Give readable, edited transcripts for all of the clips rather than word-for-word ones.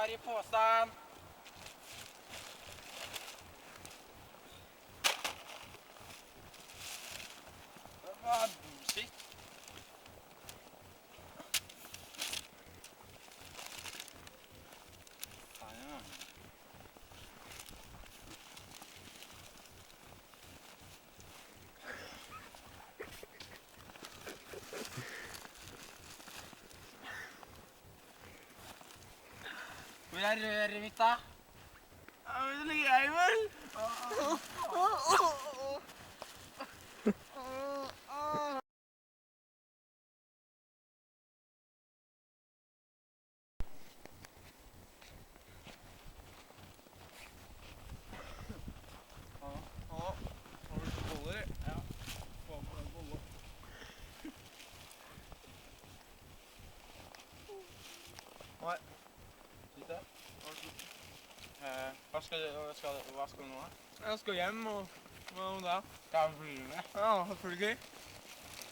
har i posen? Det var bullshit. Faen. Hvor er røret mitt da? Ja, men det ligger jeg vel. Har du boller? Ja. Hva med den boller? Nei. Sitt der. Vær så god. Hva skal du nå? Jeg skal hjem, og hva med deg? Skal jeg bli med? Ja, selvfølgelig.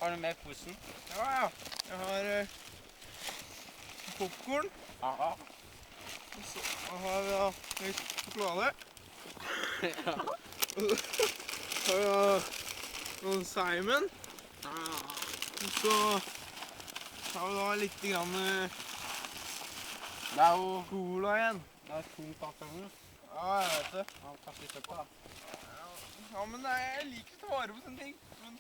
Har du med i posen? Ja, ja. Jeg har popcorn, Ja. og så har jeg litt sjokolade. Ja. Så har jeg noen Simon. Og så har vi da litt grann Det er jo cola igjen. det er tomt kartonger. Ja, jeg vet det. Ja, kast i søpla da. Ja, men jeg liker å ta vare på sånne ting. Men,